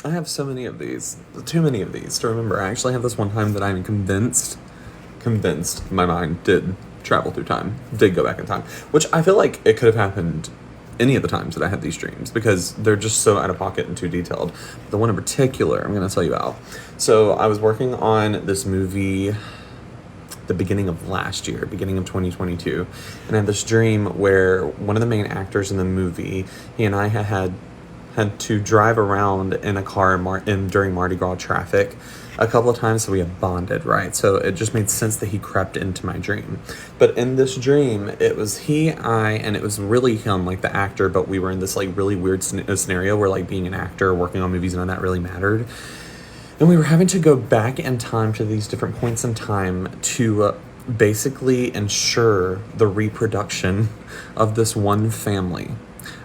I have so many of these. Too many of these to remember. I actually have this one time that I'm convinced my mind did travel through time, did go back in time, which I feel like it could have happened any of the times that I had these dreams because they're just so out of pocket and too detailed. The one in particular I'm going to tell you about. So I was working on this movie the beginning of last year, beginning of 2022, and I had this dream where one of the main actors in the movie, he and I had to drive around in a car during Mardi Gras traffic a couple of times, so we had bonded, right? So it just made sense that he crept into my dream. But in this dream, it was he, I, and it was really him, like the actor, but we were in this like really weird scenario where like being an actor, working on movies, none of that really mattered. And we were having to go back in time to these different points in time to basically ensure the reproduction of this one family.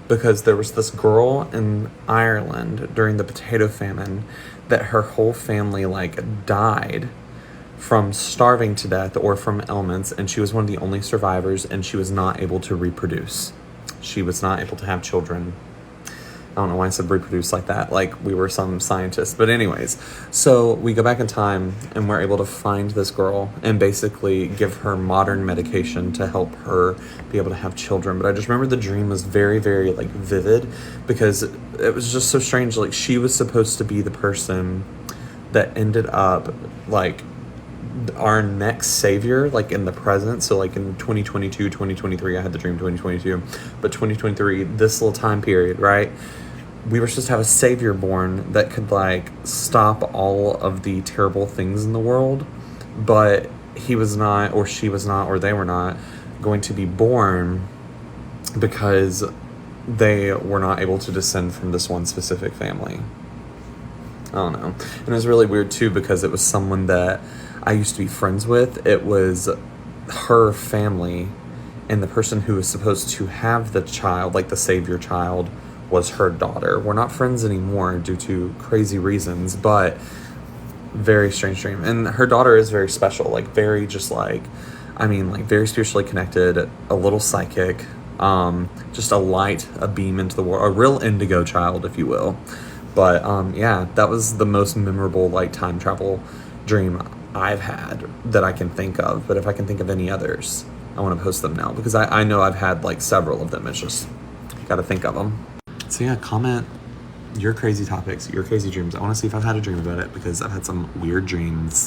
Because there was this girl in Ireland during the potato famine that her whole family like died from starving to death or from ailments, and she was one of the only survivors, and she was not able to reproduce. She was not able to have children. I don't know why I said reproduce like that, like we were some scientists. But anyways, so we go back in time and we're able to find this girl and basically give her modern medication to help her be able to have children. But I just remember the dream was very, very like vivid because it was just so strange. Like she was supposed to be the person that ended up like our next savior, like in the present. So like in 2022, 2023, I had the dream 2022, but 2023, this little time period, right? We were supposed to have a savior born that could like stop all of the terrible things in the world, but he was not, or she was not, or they were not going to be born because they were not able to descend from this one specific family. I don't know. And it was really weird too because it was someone that I used to be friends with. It was her family, and the person who was supposed to have the child, like the savior child, was her daughter. We're not friends anymore due to crazy reasons, but very strange dream. And her daughter is very special, like very just like, I mean, like very spiritually connected, a little psychic, just a light, a beam into the world, a real indigo child, if you will. But yeah, that was the most memorable like time travel dream I've had that I can think of. But if I can think of any others, I want to post them now because I know I've had like several of them. It's just got to think of them. So yeah, comment your crazy topics, your crazy dreams. I want to see if I've had a dream about it because I've had some weird dreams.